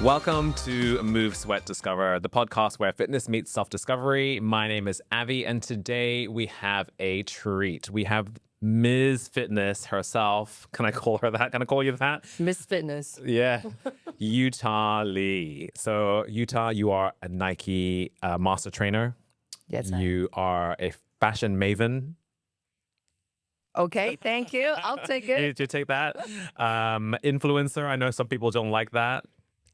Welcome to Move, Sweat, Discover, the podcast where fitness meets self-discovery. My name is Avi, and today we have a treat. We have Ms. Fitness herself. Can I call her that? Can I call you that? Miss Fitness. Yeah. Utah Lee. So, Utah, you are a Nike master trainer. Yes, You are a fashion maven. Okay, thank you. I'll take it. Did you take that? Influencer. I know some people don't like that.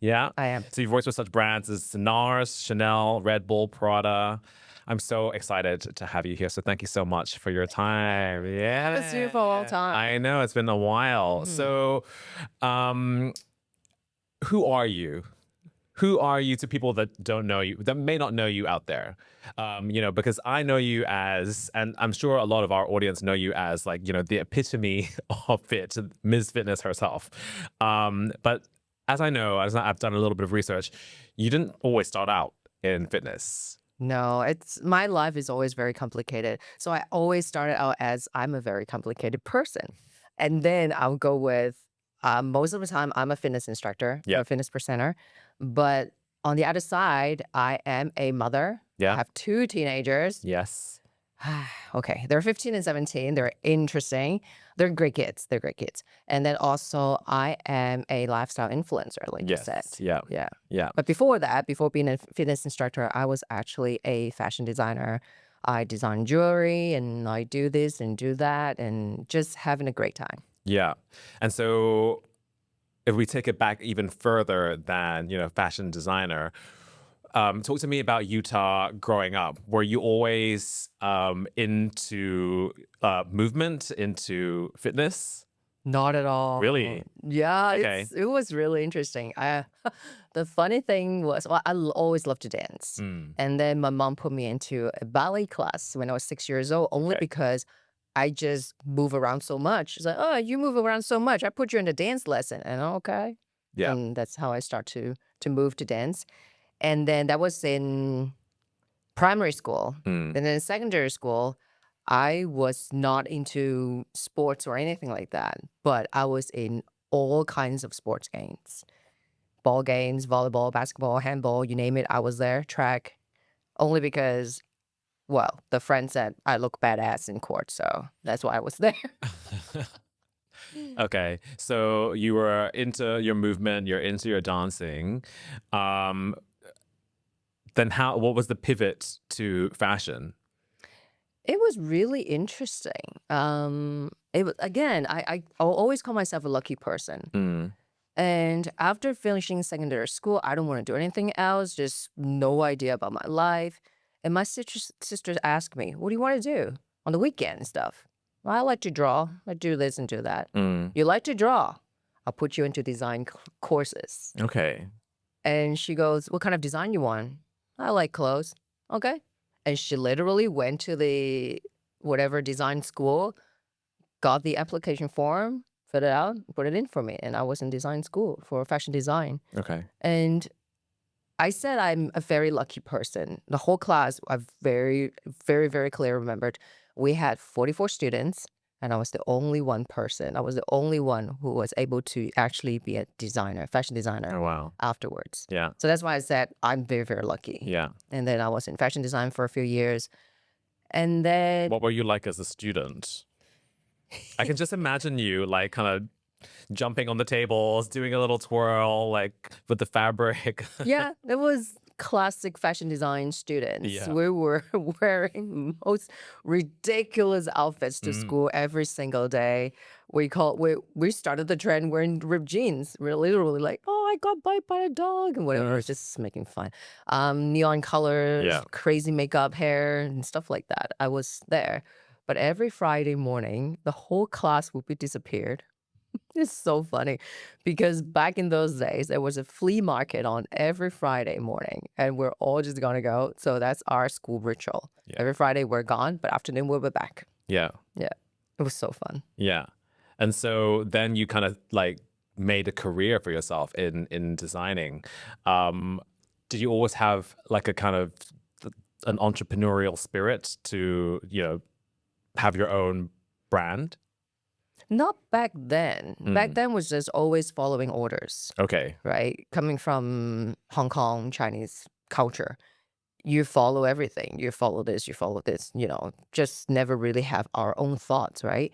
Yeah. I am. So you've worked with such brands as NARS, Chanel, Red Bull, Prada. I'm so excited to have you here. So thank you so much for your time. Yeah. It's you for a long time. I know. It's been a while. So who are you? Who are you to people that don't know you, that may not know you out there? Because I know you as, and I'm sure a lot of our audience know you as like, the epitome of fit, Ms. Fitness herself. But as I know, as I've done a little bit of research, you didn't always start out in fitness. No, my life is always very complicated. So I always started out as I'm a very complicated person. And then I'll go with most of the time I'm a fitness instructor, Yeah. a fitness presenter. But on the other side, I am a mother. Yeah. I have two teenagers. Yes. Okay, they're 15 and 17. They're interesting. They're great kids. And then also I am a lifestyle influencer, like you said. Yeah. Yeah. Yeah. But before that, before being a fitness instructor, I was actually a fashion designer. I design jewelry and I do this and do that and just having a great time. Yeah. And so if we take it back even further than, fashion designer, talk to me about Utah growing up. Were you always into movement, into fitness? Not at all. Really? Yeah, Okay. it was really interesting. The funny thing was, I always loved to dance. And then my mom put me into a ballet class when I was 6 years old, only because I just move around so much. She's like, oh, you move around so much. I put you in a dance lesson. And okay. Yeah. And that's how I start to move to dance. And then that was in primary school. And then in secondary school, I was not into sports or anything like that, but I was in all kinds of sports games. Ball games, volleyball, basketball, handball, you name it, I was there. Track, only because, well, the friend said I look badass in court, so that's why I was there. Okay. So you were into your movement, you're into your dancing. Then what was the pivot to fashion? It was really interesting. It was, again, I'll always call myself a lucky person. And after finishing secondary school, I don't want to do anything else, just no idea about my life. And my sisters asked me, what do you want to do on the weekend and stuff? Well, I like to draw. I do this and do that. You like to draw? I'll put you into design courses. Okay. And she goes, what kind of design you want? I like clothes. Okay. And she literally went to the whatever design school, got the application form, filled it out, put it in for me. And I was in design school for fashion design. Okay. And I said I'm a very lucky person. The whole class, I've very, very, very clearly remembered. We had 44 students, and I was the only one person. I was the only one who was able to actually be a designer, fashion designer. Oh, wow. Afterwards. Yeah. So that's why I said I'm very, very lucky. Yeah. And then I was in fashion design for a few years. And then What were you like as a student? I can just imagine you like kind of jumping on the tables, doing a little twirl, like with the fabric. yeah, it was classic fashion design students. Yeah. We were wearing most ridiculous outfits to school every single day. We started the trend wearing ripped jeans. We're literally like, oh, I got bite by a dog and whatever. It's just making fun. Neon colors, crazy makeup, hair, and stuff like that. I was there. But every Friday morning, the whole class would be disappeared. It's so funny because back in those days, there was a flea market on every Friday morning and we're all just going to go. So that's our school ritual. Yeah. Every Friday we're gone, but afternoon we'll be back. Yeah. Yeah. It was so fun. Yeah. And so then you kind of like made a career for yourself in designing. Did you always have like a kind of an entrepreneurial spirit to, have your own brand? Not back then. Back Mm. then was just always following orders, Okay. right? Coming from Hong Kong, Chinese culture, you follow everything. You follow this, you follow this, just never really have our own thoughts, right?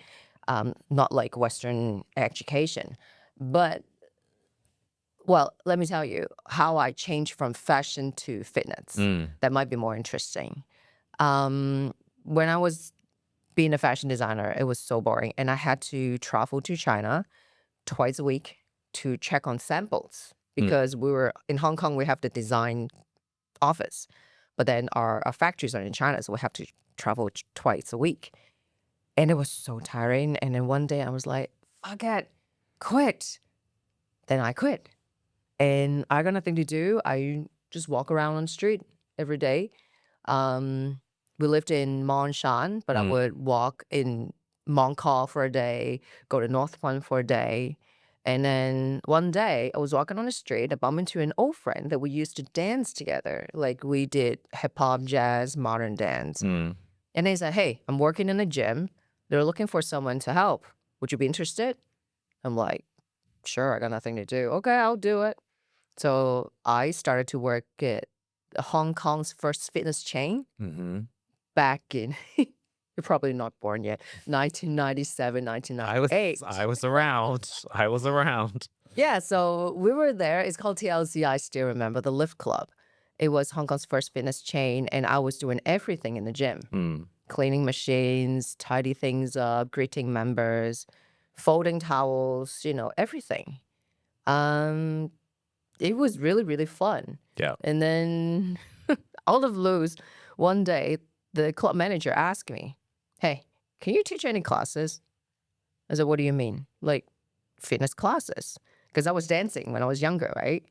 Not like Western education. But, well, let me tell you how I changed from fashion to fitness. Mm. That might be more interesting. When I was being a fashion designer, it was so boring. And I had to travel to China twice a week to check on samples because we were in Hong Kong, we have the design office, but then our factories are in China, so we have to travel twice a week. And it was so tiring. And then one day I was like, fuck it, quit. Then I quit. And I got nothing to do. I just walk around on the street every day. We lived in Mongshan, but I would walk in Mong Kok for a day, go to North Point for a day. And then one day I was walking on the street, I bumped into an old friend that we used to dance together. Like we did hip hop, jazz, modern dance. Mm. And they said, hey, I'm working in a gym. They're looking for someone to help. Would you be interested? I'm like, sure, I got nothing to do. Okay, I'll do it. So I started to work at Hong Kong's first fitness chain Mm-hmm. back in, you're probably not born yet, 1997, I was 1998. I was around. I was around. Yeah, so we were there. It's called TLC, I still remember, the Lift Club. It was Hong Kong's first fitness chain, and I was doing everything in the gym. Mm. Cleaning machines, tidy things up, greeting members, folding towels, everything. It was really, really fun. Yeah. And then out of blues, one day, the club manager asked me, hey, can you teach any classes? I said, what do you mean? Like fitness classes? Because I was dancing when I was younger, right?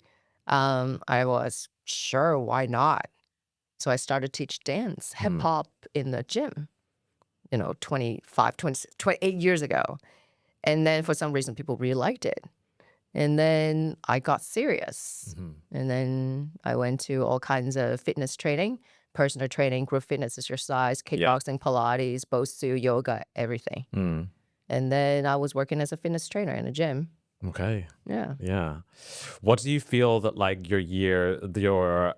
I was, sure, why not? So I started to teach dance, hip hop in the gym, 25, 26, 28 years ago. And then for some reason, people really liked it. And then I got serious. And then I went to all kinds of fitness training, personal training, group fitness exercise, kickboxing, Pilates, Bosu, yoga, everything. Mm. And then I was working as a fitness trainer in a gym. Okay. Yeah. Yeah. What do you feel that like your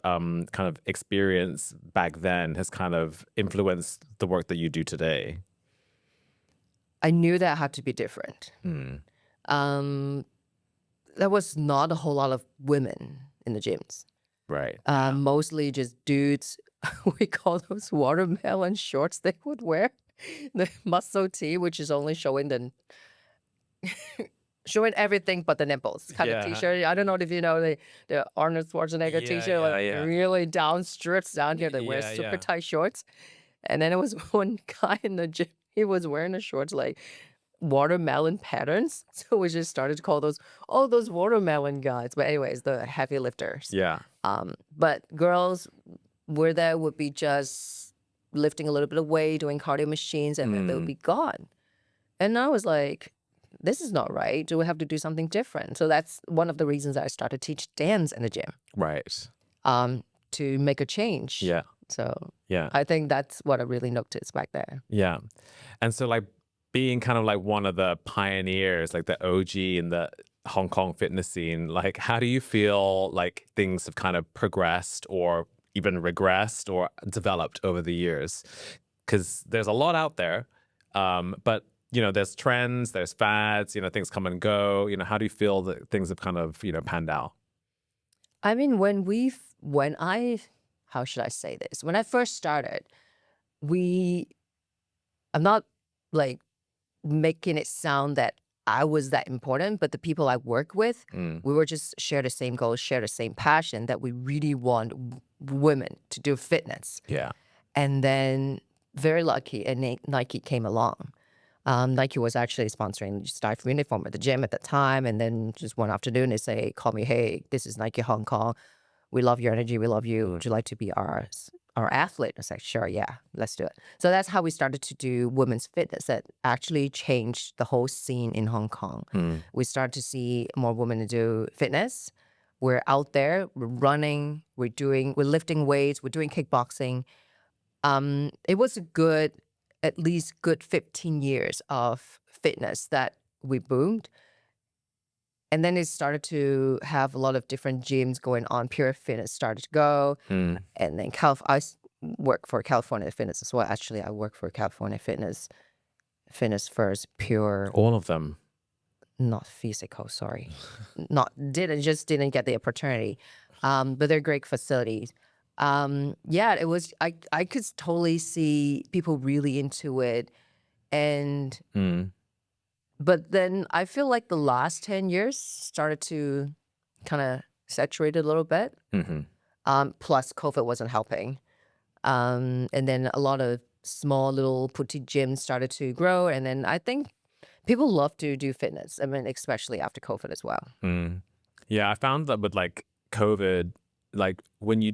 kind of experience back then has kind of influenced the work that you do today? I knew that had to be different. There was not a whole lot of women in the gyms. Right. Mostly just dudes. We call those watermelon shorts they would wear. The muscle tee, which is only showing showing everything but the nipples kind of Yeah. t-shirt. I don't know if you know the Arnold Schwarzenegger Yeah, t-shirt, yeah, like yeah. really down strips down here that wear Yeah, super yeah. tight shorts. And then it was one guy in the gym, he was wearing the shorts like watermelon patterns. So we just started to call those watermelon guys. But anyways, the heavy lifters. Yeah. But girls were there would be just lifting a little bit of weight, doing cardio machines, and then they would be gone. And I was like, this is not right. Do we have to do something different? So that's one of the reasons I started to teach dance in the gym, Right. to make a change. Yeah. So Yeah. I think that's what I really noticed back there. Yeah. And so like being kind of like one of the pioneers, like the OG in the Hong Kong fitness scene, like how do you feel like things have kind of progressed or even regressed or developed over the years? Because there's a lot out there, but there's trends, there's fads, things come and go. How do you feel that things have kind of panned out? I mean, how should I say this? When I first started, I'm not like making it sound that I was that important, but the people I work with, we were just share the same goals, share the same passion that we really want women to do fitness. Yeah. And then very lucky, and Nike came along. Nike was actually sponsoring staff uniform at the gym at the time. And then just one afternoon, they say, call me, hey, this is Nike Hong Kong. We love your energy. We love you. Would you like to be our athlete? I was like, sure, yeah, let's do it. So that's how we started to do women's fitness. That actually changed the whole scene in Hong Kong. We started to see more women do fitness. We're out there, we're running, we're lifting weights, we're doing kickboxing. It was at least good 15 years of fitness that we boomed. And then it started to have a lot of different gyms going on. Pure Fitness started to go. Mm. And then work for California Fitness as well. Actually, I work for California Fitness. Fitness First, Pure, All of them. not physical, sorry. Just didn't get the opportunity. But they're great facilities. Yeah, it was, I could totally see people really into it. And, but then I feel like the last 10 years started to kind of saturate a little bit. Plus COVID wasn't helping. And then a lot of small little boutique gyms started to grow. And then I think people love to do fitness. I mean, especially after COVID as well. Yeah, I found that with like COVID, like when you,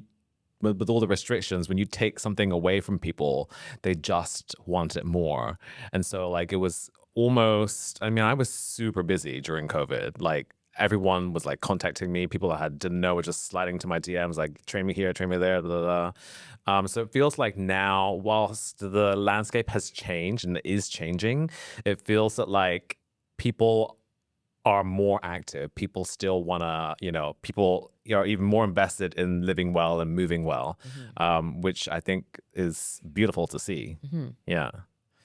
with all the restrictions, when you take something away from people, they just want it more. And so like it was almost, I mean, I was super busy during COVID. Like everyone was like contacting me. People I didn't know were just sliding to my DMs, like train me here, train me there, blah, blah, blah. So it feels like now, whilst the landscape has changed and is changing, it feels that like people are more active. People still want to, people are even more invested in living well and moving well, which I think is beautiful to see. Yeah.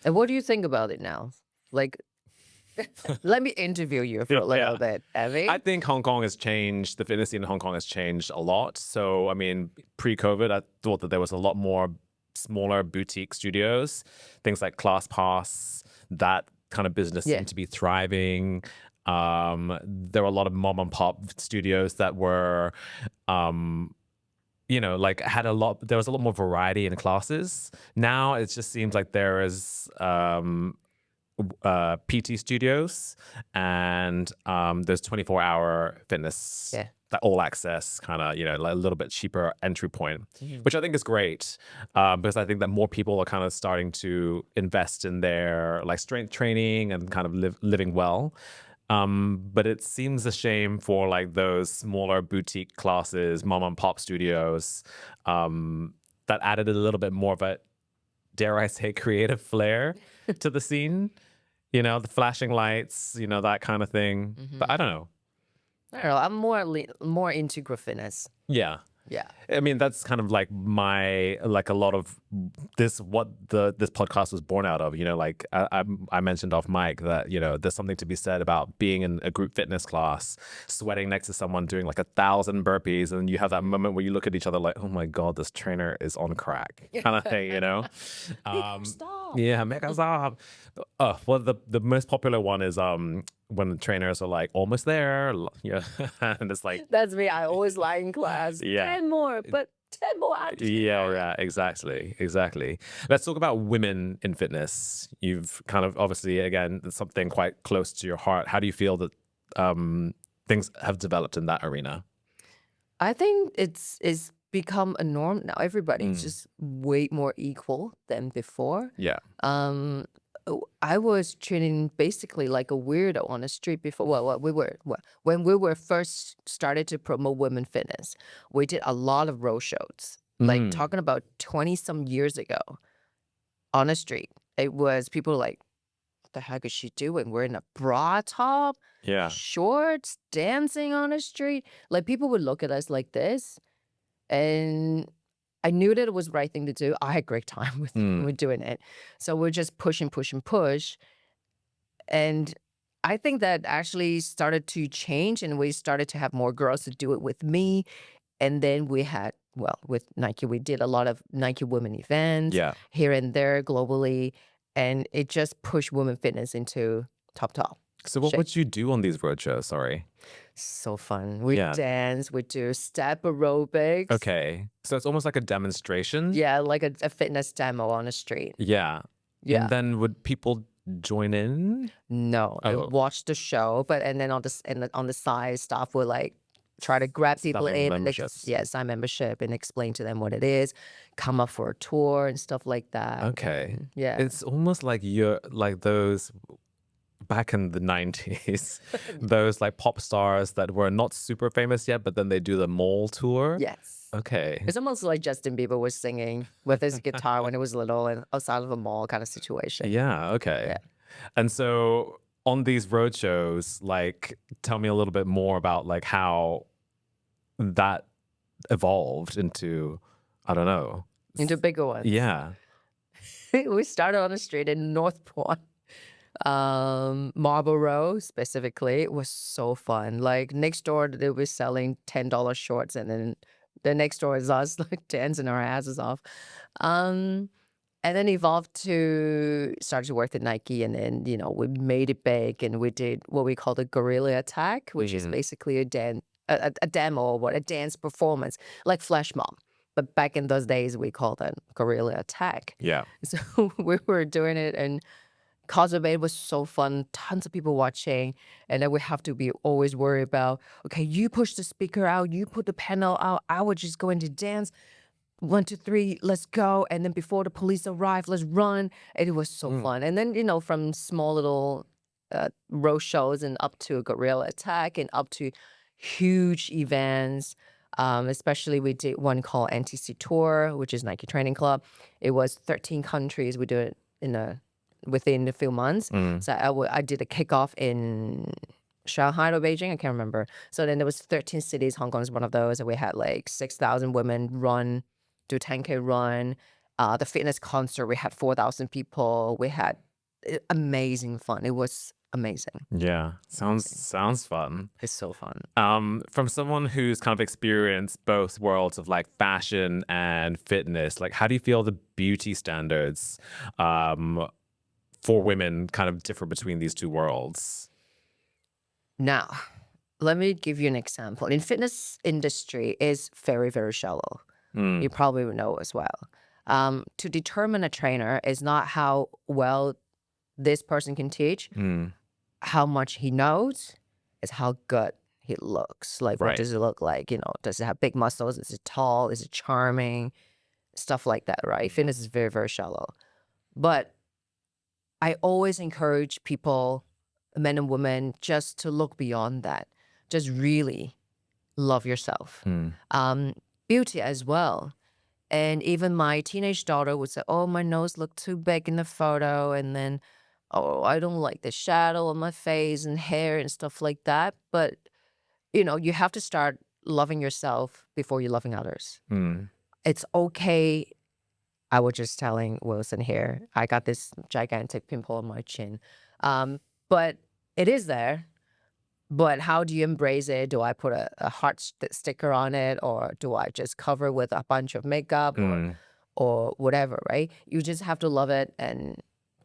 And what do you think about it now? Like, let me interview you for a little bit, Evie. I think Hong Kong has changed. The fitness scene in Hong Kong has changed a lot. So, I mean, pre-COVID, I thought that there was a lot more smaller boutique studios, things like ClassPass, that kind of business seemed to be thriving. There were a lot of mom and pop studios that were, there was a lot more variety in classes. Now it just seems like there is PT studios and there's 24-hour fitness that all access kind of, like a little bit cheaper entry point, which I think is great because I think that more people are kind of starting to invest in their like strength training and kind of living well. But it seems a shame for like those smaller boutique classes, mom and pop studios, that added a little bit more of a, dare I say, creative flair to the scene. The flashing lights, that kind of thing. But I don't know. I'm more into group fitness. Yeah. Yeah. I mean, that's kind of like a lot of this, what this podcast was born out of, like I mentioned off mic that, there's something to be said about being in a group fitness class, sweating next to someone doing like 1,000 burpees. And you have that moment where you look at each other like, oh my God, this trainer is on crack kind of thing, Stop. Yeah, make us stop. Well, the most popular one is when the trainers are like almost there, and it's like that's me. I always lie in class. 10 more, but 10 more. Yeah, exactly. Let's talk about women in fitness. You've kind of obviously, again, something quite close to your heart. How do you feel that things have developed in that arena? I think it's become a norm now. Everybody's just way more equal than before. Yeah. I was training basically like a weirdo on the street before. When we were first started to promote women fitness, we did a lot of road shows. Like talking about 20 some years ago on the street. It was people like, what the heck is she doing? We're in a bra top, shorts, dancing on the street. Like people would look at us like this. And I knew that it was the right thing to do. I had a great time with doing it. So we're just push. And I think that actually started to change and we started to have more girls to do it with me. And then we had, with Nike, we did a lot of Nike women events here and there globally. And it just pushed women fitness into top. So what would you do on these roadshows? Sorry. So fun. We dance, we do step aerobics. Okay. So it's almost like a demonstration? Yeah, like a fitness demo on the street. Yeah. And then would people join in? No, I watch the show, and then on the side, staff will like try to grab people in, sign membership and explain to them what it is, come up for a tour and stuff like that. Okay. Yeah. It's almost like you're like those back in the 90s, those like pop stars that were not super famous yet, but then they do the mall tour. Yes. Okay. It's almost like Justin Bieber was singing with his guitar when he was little and outside of a mall kind of situation. Yeah. Okay. Yeah. And so on these road shows, like, tell me a little bit more about like how that evolved into, I don't know. into bigger ones. Yeah. We started on the street in Northport. Marlboro specifically. It was so fun. Like next door, they were selling $10 shorts, and then the next door is us, like dancing our asses off. Um, and then evolved to start to work at Nike, and then we made it big, and we did what we call the guerrilla attack, which is basically a demo or a dance performance, like flash mob. But back in those days, we called it guerrilla attack. Yeah. So we were doing it, and Cosplay was so fun, tons of people watching, and then we have to be always worried about, okay, you push the speaker out, you put the panel out, I would just go into dance. 1, 2, 3, let's go. And then before the police arrive, let's run. And it was so fun. And then, from small little road shows and up to a guerrilla attack and up to huge events. Especially we did one called NTC Tour, which is Nike Training Club. It was 13 countries. We do it within a few months. So I did a kickoff in Shanghai or Beijing, I can't remember. So then there was 13 cities. Hong Kong is one of those, and we had like 6,000 women do 10K run. The fitness concert, we had 4,000 people. We had amazing fun. It was amazing. Yeah. Sounds fun. It's so fun. From someone who's kind of experienced both worlds of like fashion and fitness, like how do you feel the beauty standards for women kind of differ between these two worlds? Now, let me give you an example. In fitness industry is very, very shallow. You probably would know as well. To determine a trainer is not how well this person can teach, how much he knows, is how good he looks. Like, what Right. does it look like? Does it have big muscles? Is it tall? Is it charming? Stuff like that, right? Fitness is very, very shallow. But I always encourage people, men and women, just to look beyond that. Just really love yourself. Beauty as well. And even my teenage daughter would say, oh, my nose looked too big in the photo. And then, oh, I don't like the shadow on my face and hair and stuff like that. But, you have to start loving yourself before you're loving others. It's okay. I was just telling Wilson here, I got this gigantic pimple on my chin. But it is there. But how do you embrace it? Do I put a heart sticker on it, or do I just cover with a bunch of makeup or whatever, right? You just have to love it and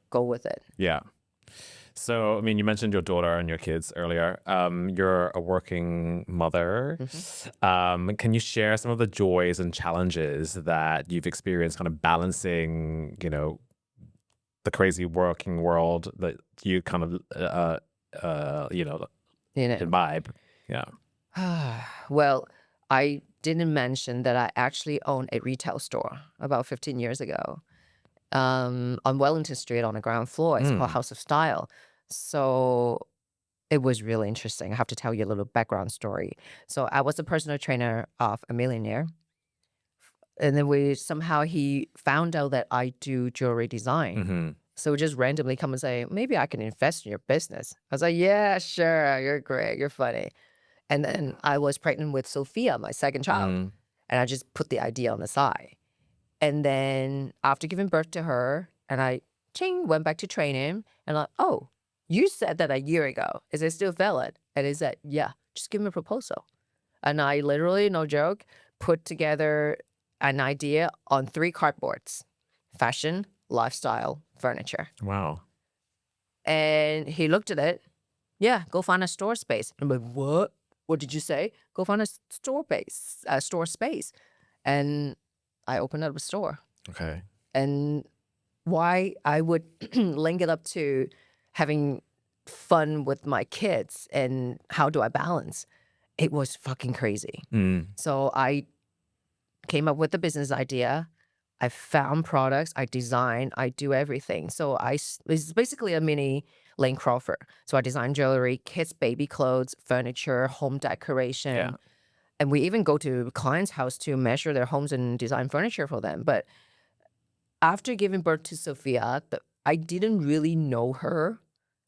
go with it. Yeah. So, I mean, you mentioned your daughter and your kids earlier. You're a working mother. Can you share some of the joys and challenges that you've experienced kind of balancing, the crazy working world that you kind of, imbibe? Yeah. Well, I didn't mention that I actually owned a retail store about 15 years ago on Wellington Street on the ground floor. It's called House of Style. So it was really interesting. I have to tell you a little background story. So I was a personal trainer of a millionaire. And then he found out that I do jewelry design. So just randomly come and say, maybe I can invest in your business. I was like, yeah, sure. You're great. You're funny. And then I was pregnant with Sophia, my second child. And I just put the idea on the side. And then after giving birth to her, and I went back to training, and like, oh, you said that a year ago. Is it still valid? And he said, yeah, just give me a proposal. And I literally, no joke, put together an idea on 3 cardboards: fashion, lifestyle, furniture. Wow. And he looked at it. Yeah, go find a store space. I'm like, what? What did you say? Go find a store space. And I opened up a store. Okay. And why I would link it up to having fun with my kids and how do I balance? It was fucking crazy. So I came up with the business idea. I found products, I design, I do everything. So it's basically a mini Lane Crawford. So I design jewelry, kids' baby clothes, furniture, home decoration. Yeah. And we even go to clients' house to measure their homes and design furniture for them. But after giving birth to Sophia, I didn't really know her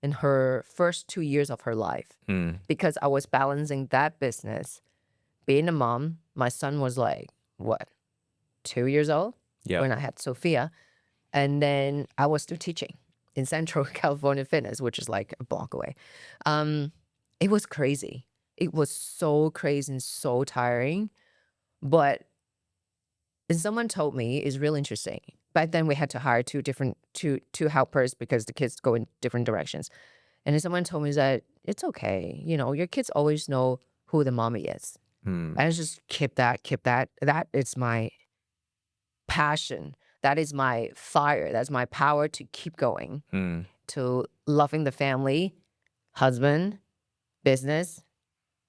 in her first 2 years of her life because I was balancing that business, being a mom. My son was like, what, 2 years old Yeah. when I had Sophia. And then I was still teaching in Central California Fitness, which is like a block away. It was crazy. It was so crazy and so tiring. But someone told me, it's really interesting. Back then we had to hire two helpers because the kids go in different directions. And then someone told me that it's okay. You know, your kids always know who the mommy is. I just keep that. That is my passion. That is my fire. That's my power to keep going, to loving the family, husband, business,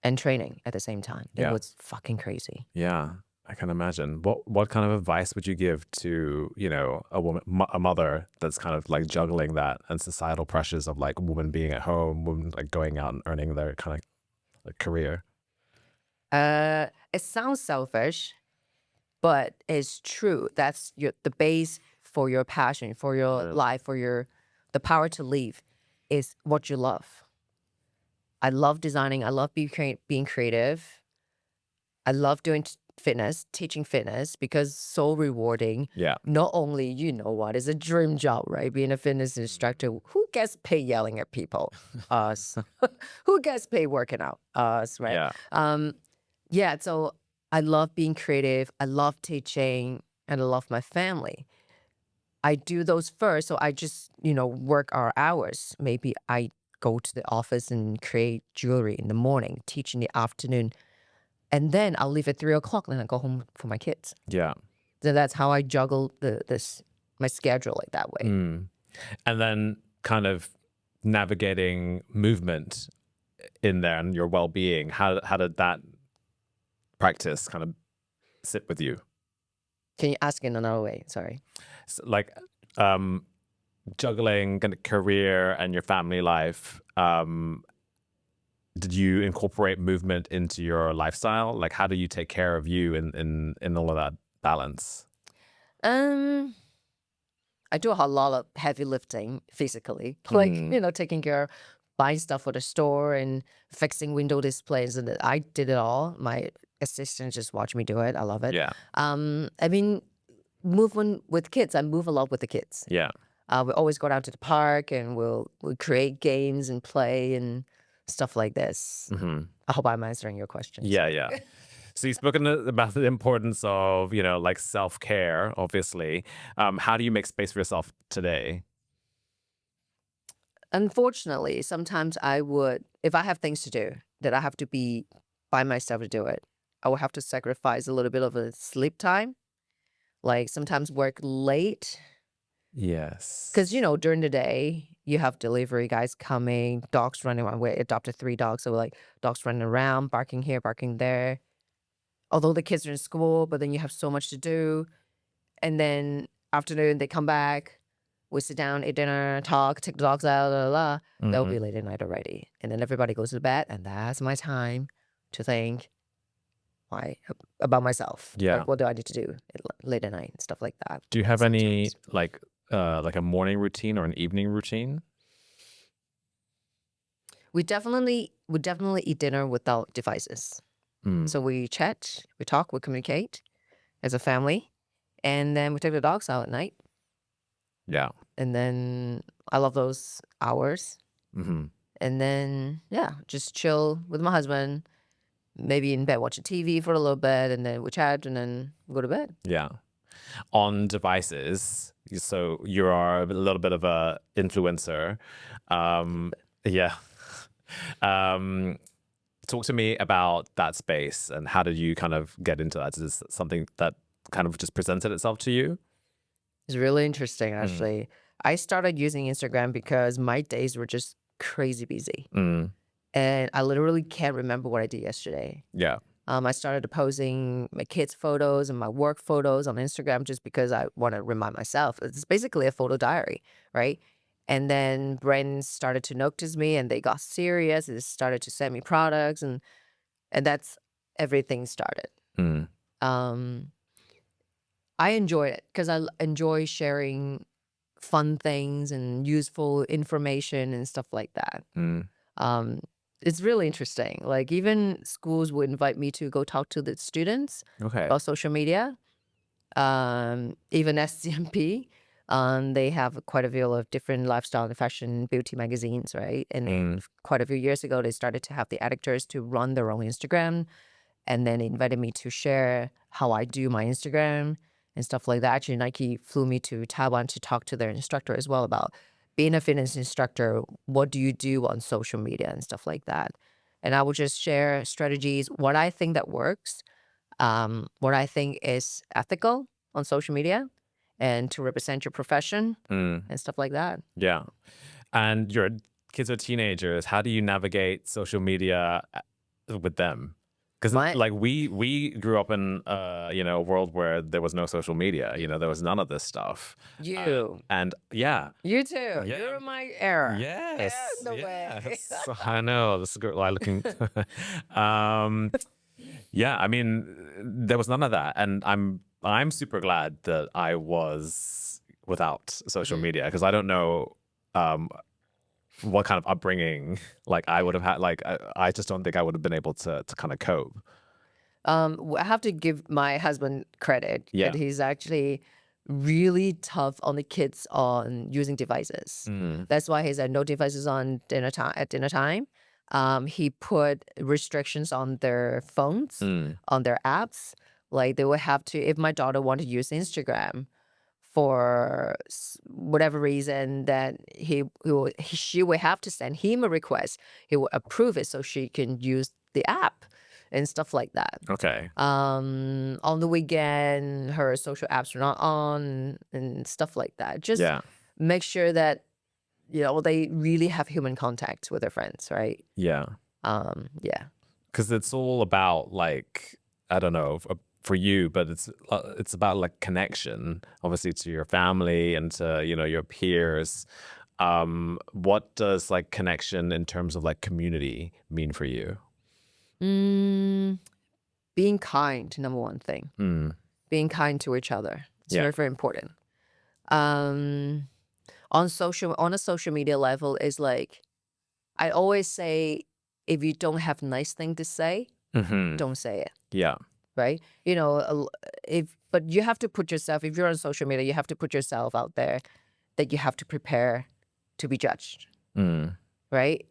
and training at the same time. It Yeah. was fucking crazy. Yeah, I can imagine. What kind of advice would you give to, you know, a woman, a mother that's kind of like juggling that and societal pressures of like women being at home, women like going out and earning their kind of like career? It sounds selfish, but it's true. That's the base for your passion, for your life, for the power to live is what you love. I love designing. I love being creative. I love doing fitness, teaching fitness because it's so rewarding. Yeah. Not only, you know what, it's a dream job, right? Being a fitness instructor. Who gets paid yelling at people? Us. Who gets paid working out? Us, right? Yeah. Yeah, so I love being creative. I love teaching and I love my family. I do those first. So I just, work our hours. Maybe I go to the office and create jewelry in the morning, teach in the afternoon. And then I'll leave at 3 o'clock and then I go home for my kids. Yeah. So that's how I juggle my schedule like that way. And then kind of navigating movement in there and your well-being. How did that practice kind of sit with you? Can you ask in another way? Sorry. So, like juggling kind of career and your family life. Did you incorporate movement into your lifestyle? Like, how do you take care of you in all of that balance? I do a lot of heavy lifting physically, like, taking care, buying stuff for the store and fixing window displays. And I did it all. My assistant just watched me do it. I love it. Yeah. I mean, movement with kids. I move a lot with the kids. Yeah. We always go down to the park and we'll create games and play and stuff like this. I hope I'm answering your questions. Yeah. So you've spoken about the importance of, like self-care, obviously. How do you make space for yourself today? Unfortunately, sometimes if I have things to do that I have to be by myself to do it, I will have to sacrifice a little bit of a sleep time. Like sometimes work late. Yes. Because, during the day, you have delivery guys coming, dogs running around. We adopted 3 dogs. So like dogs running around, barking here, barking there. Although the kids are in school, but then you have so much to do. And then afternoon, they come back. We sit down, eat dinner, talk, take the dogs out, blah, blah, blah. That'll be late at night already. And then everybody goes to bed. And that's my time to think about myself. Yeah. Like, what do I need to do late at night and stuff like that. Do you have any sometimes. like a morning routine or an evening routine? We definitely eat dinner without devices. So we chat, we talk, we communicate as a family. And then we take the dogs out at night. Yeah. And then I love those hours. And then, just chill with my husband, maybe in bed, watching TV for a little bit, and then we chat and then we go to bed. Yeah. On devices, so you are a little bit of a influencer. Yeah. Talk to me about that space and how did you kind of get into that? Is this something that kind of just presented itself to you? It's really interesting, actually. I started using Instagram because my days were just crazy busy. And I literally can't remember what I did yesterday. Yeah. I started posting my kids' photos and my work photos on Instagram just because I want to remind myself. It's basically a photo diary, right? And then brands started to notice me and they got serious. They started to send me products and that's everything started. I enjoy it because I enjoy sharing fun things and useful information and stuff like that. It's really interesting. Like even schools would invite me to go talk to the students Okay. about social media. Even SCMP, they have quite a few of different lifestyle and fashion beauty magazines, right? And quite a few years ago, they started to have the editors to run their own Instagram, and then they invited me to share how I do my Instagram and stuff like that. Actually, Nike flew me to Taiwan to talk to their instructor as well about being a fitness instructor. What do you do on social media and stuff like that? And I would just share strategies, what I think that works, what I think is ethical on social media, and to represent your profession and stuff like that. Yeah. And your kids are teenagers. How do you navigate social media with them? Because My like we grew up in a world where there was no social media. There was none of this stuff. you And yeah. you too. Yeah. You're my era. Yes. No way. Yes. I know. This is good. Like looking. Yeah. I mean, there was none of that, and I'm super glad that I was without social media, because I don't know what kind of upbringing like I would have had. Like I just don't think I would have been able to kind of cope. I have to give my husband credit Yeah. that he's actually really tough on the kids on using devices. That's why he said no devices on dinner time at dinner time. He put restrictions on their phones, on their apps. Like they would have to, if my daughter wanted to use Instagram for whatever reason, that she would have to send him a request. He will approve it so she can use the app and stuff like that. Okay. On the weekend, her social apps are not on and stuff like that. Just Yeah. make sure that they really have human contact with their friends, right? Yeah. Yeah. Because it's all about, like, I don't know for you, but it's about like connection, obviously, to your family and to your peers. What does like connection in terms of like community mean for you? Being kind, number one thing. Being kind to each other. It's Yeah. very, very important. On a social media level is like, I always say, if you don't have nice thing to say, don't say it. Yeah. Right? But you have to put yourself, if you're on social media, you have to put yourself out there that you have to prepare to be judged. Right?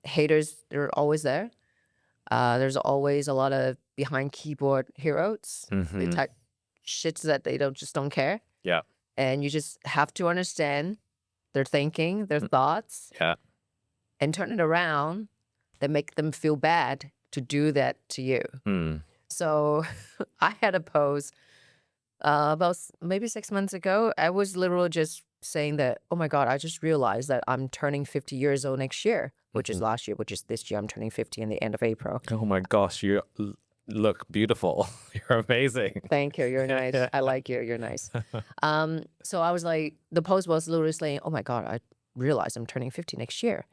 Haters, they're always there. There's always a lot of behind keyboard heroes. They type shits that they just don't care. Yeah. And you just have to understand their thinking, their thoughts, Yeah. and turn it around that make them feel bad to do that to you. So I had a post about maybe 6 months ago. I was literally just saying that, oh my God, I just realized that I'm turning 50 years old next year, which is last year, which is this year. I'm turning 50 in the end of April. Oh my gosh, you look beautiful. You're amazing. Thank you. You're nice. I like you. You're nice. So I was like, the post was literally saying, oh my God, I realized I'm turning 50 next year.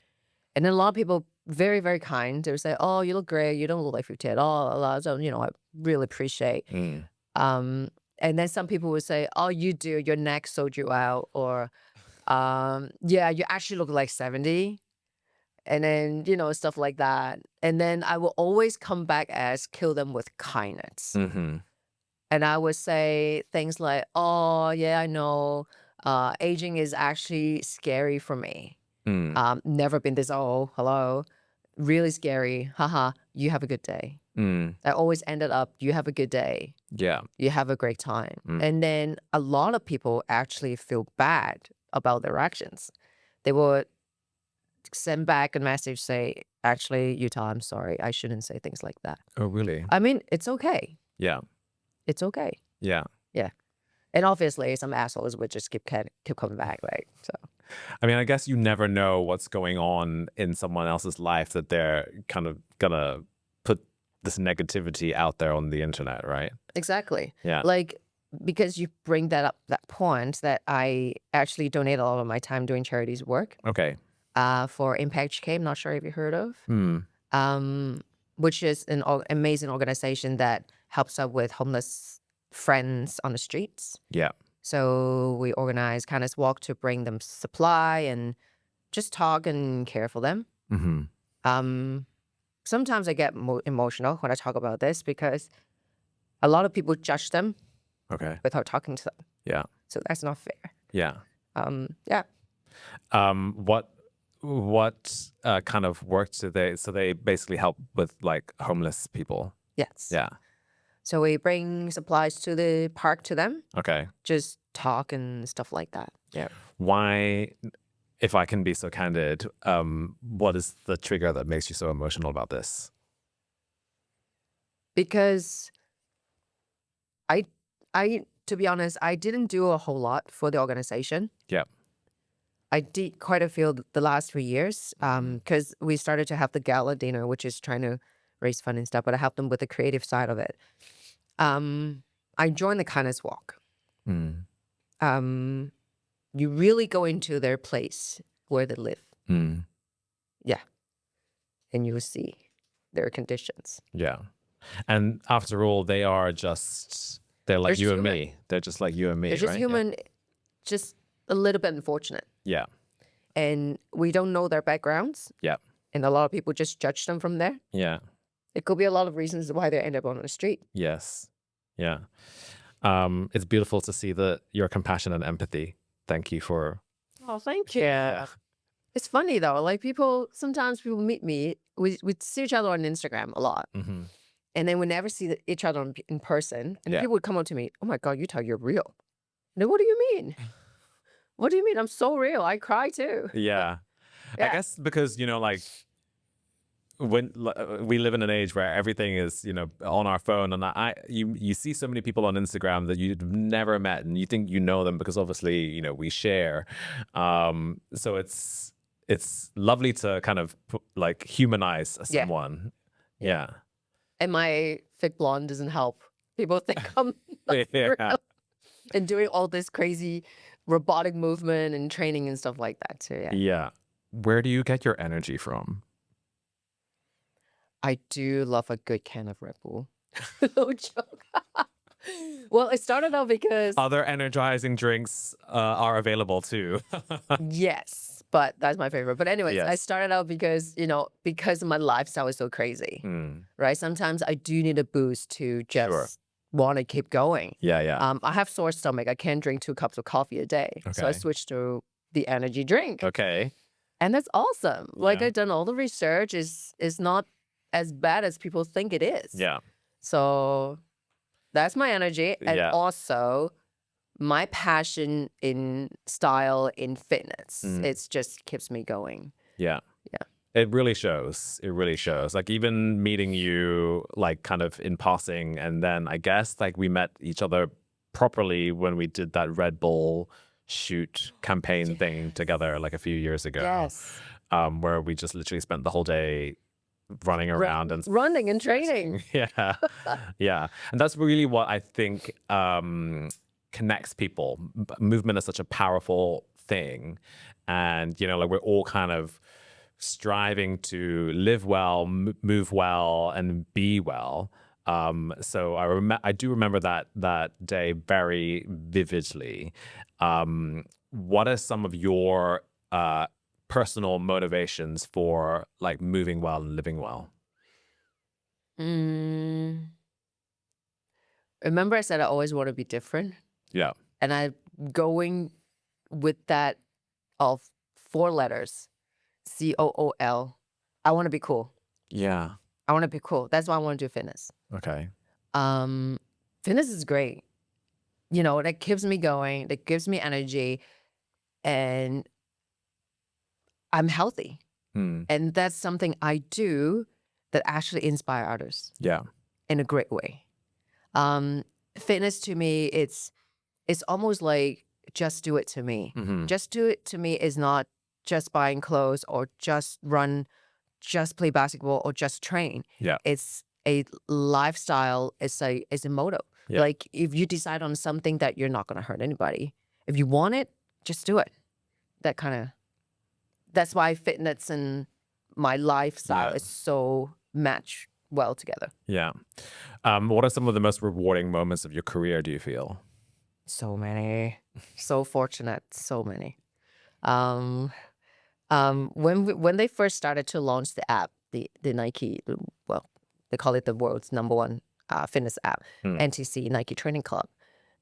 And then a lot of people, very, very kind, they would say, oh, you look great. You don't look like 50 at all. So, I really appreciate. And then some people would say, oh, you do. Your neck sold you out. Or, yeah, you actually look like 70. And then, stuff like that. And then I will always come back as kill them with kindness. And I would say things like, oh, yeah, I know. Aging is actually scary for me. Never been this old. Hello. Really scary. Haha. You have a good day. I always ended up, you have a good day. Yeah. You have a great time. And then a lot of people actually feel bad about their actions. They would send back a message, say, actually, Utah, I'm sorry. I shouldn't say things like that. Oh, really? I mean, it's okay. Yeah. It's okay. Yeah. Yeah. And obviously, some assholes would just keep coming back, right? So, I mean, I guess you never know what's going on in someone else's life that they're kind of gonna put this negativity out there on the internet, right? exactly. Yeah. Like, because you bring that point that I actually donate a lot of my time doing charities work Okay. for Impact HK. I'm not sure if you heard of. Hmm. Which is an amazing organization that helps out with homeless friends on the streets. Yeah. So we organize kindness walk to bring them supply and just talk and care for them. Mm-hmm. Sometimes I get emotional when I talk about this because a lot of people judge them Okay. without talking to them. Yeah. So that's not fair. Yeah. Yeah. What kind of work do they? So they basically help with like homeless people. Yes. Yeah. So we bring supplies to the park to them, Okay. just talk and stuff like that. Yeah. Why, if I can be so candid, what is the trigger that makes you so emotional about this? Because I, to be honest, I didn't do a whole lot for the organization. Yeah. I did quite a few the last 3 years because we started to have the gala dinner, which is trying to raise fund and stuff, but I helped them with the creative side of it. I joined the kindness walk. Mm. You really go into their place where they live. Mm. Yeah. And you will see their conditions. Yeah. And after all, they're like They're you and human. me. They're just like you and me, They're just right? human, just a little bit unfortunate. Yeah. And we don't know their backgrounds. Yeah. And a lot of people just judge them from there. Yeah. It could be a lot of reasons why they end up on the street. Yes. Yeah. It's beautiful to see your compassion and empathy. Thank you for. Oh, thank you. It's funny though. Like sometimes people meet me. We see each other on Instagram a lot. Mm-hmm. And then we never see each other in person. And Yeah. people would come up to me, "Oh my God, you're real." And then, what do you mean? What do you mean? I'm so real. I cry too. Yeah. Yeah. I guess because, like when we live in an age where everything is, on our phone, and you see so many people on Instagram that you've never met and you think you know them because obviously, we share. So it's lovely to kind of like humanize someone. Yeah. And my thick blonde doesn't help. People think I'm not real. And doing all this crazy robotic movement and training and stuff like that too. Yeah. Yeah. Where do you get your energy from? I do love a good can of Red Bull. No joke. Well, it started out because Other energizing drinks are available too. yes, but that's my favorite. But anyways, Yes. I started out because, because my lifestyle is so crazy, right? Sometimes I do need a boost to just want to keep going. Yeah. I have sore stomach. I can't drink 2 cups of coffee a day. So I Okay. switched to the energy drink. Okay. And that's awesome. Like Yeah. I've done all the research is not as bad as people think it is. Yeah. So that's my energy. And Yeah. also my passion in style, in fitness. It just keeps me going. Yeah. Yeah. It really shows. It really shows. Like even meeting you like kind of in passing, and then I guess like we met each other properly when we did that Red Bull shoot campaign thing together like a few years ago. Yes. Where we just literally spent the whole day running around and running and training. yeah. Yeah. And that's really what I think connects people. Movement is such a powerful thing. And, like we're all kind of striving to live well, move well, and be well. So I do remember that day very vividly. What are some of your personal motivations for like moving well and living well? Remember I said I always want to be different? Yeah. And I'm going with that of 4 letters, COOL. I want to be cool. Yeah. I want to be cool. That's why I want to do fitness. Okay. Fitness is great. That keeps me going. That gives me energy. And I'm healthy. And that's something I do that actually inspire others. Yeah. In a great way. Fitness to me, it's almost like just do it to me. Just do it to me is not just buying clothes or just run, just play basketball or just train. Yeah. It's a lifestyle. It's a motto. Yeah. Like if you decide on something that you're not going to hurt anybody, if you want it, just do it. That's why fitness and my lifestyle is so match well together. Yeah. What are some of the most rewarding moments of your career, do you feel? So many. So fortunate. So many. Um, when they first started to launch the app, the Nike, well, they call it the world's number one fitness app, NTC, Nike Training Club,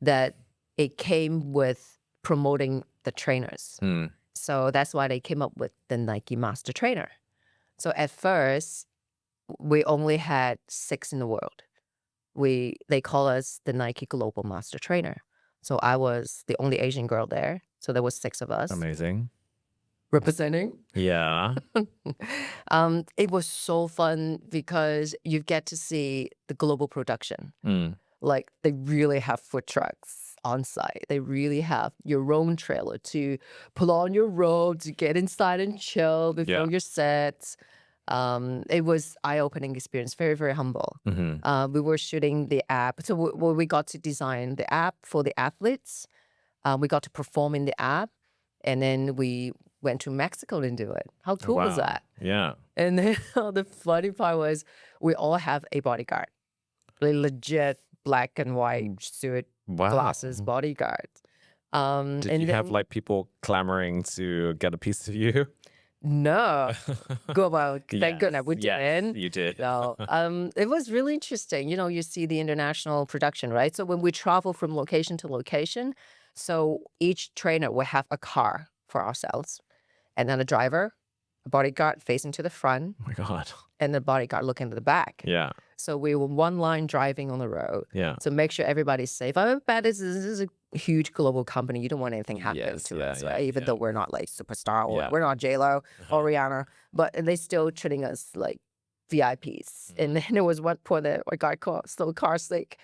that it came with promoting the trainers. So that's why they came up with the Nike Master Trainer. So at first, we only had 6 in the world. They call us the Nike Global Master Trainer. So I was the only Asian girl there. So there was 6 of us Amazing. representing. Yeah. It was so fun because you get to see the global production. Like they really have food trucks on site. They really have your own trailer to pull on your robe to get inside and chill before your sets. It was eye-opening experience, very, very humble. We were shooting the app. So we got to design the app for the athletes. We got to perform in the app. And then we went to Mexico to do it. How cool was Wow. that? Yeah. And then the funny part was we all have a bodyguard. Like legit black and white suit, Wow. glasses, bodyguard. Did and you have then- like people clamoring to get a piece of you? No. Good. Well, thank Yes, goodness we yes, didn't. you did. So, it was really interesting. You know, you see the international production, right? So when we travel from location to location, so each trainer will have a car for ourselves, and then a driver, a bodyguard facing to the front, Oh my God. and the bodyguard looking to the back. Yeah. So we were one line driving on the road Yeah. to make sure everybody's safe. I bet this is a huge global company. You don't want anything happening Yes, to yeah, us, yeah, right? Even yeah. though we're not like superstar or Yeah. we're not J-Lo or Rihanna, but they still treating us like VIPs. And then there was one point that I got still car sick.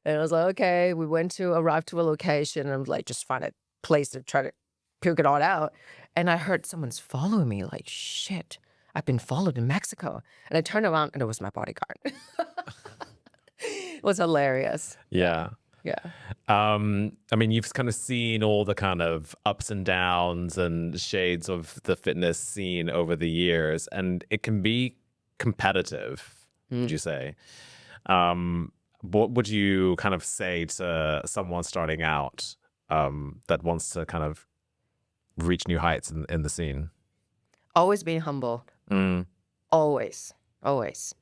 And I was like, okay, we arrived to a location and like just find a place to try to puke it all out. And I heard someone's following me like, shit, I've been followed in Mexico. And I turned around and it was my bodyguard. It was hilarious. Yeah. Yeah. I mean, you've kind of seen all the kind of ups and downs and shades of the fitness scene over the years, and it can be competitive, would you say? What would you kind of say to someone starting out that wants to kind of reach new heights in the scene? Always being humble. Always. Always.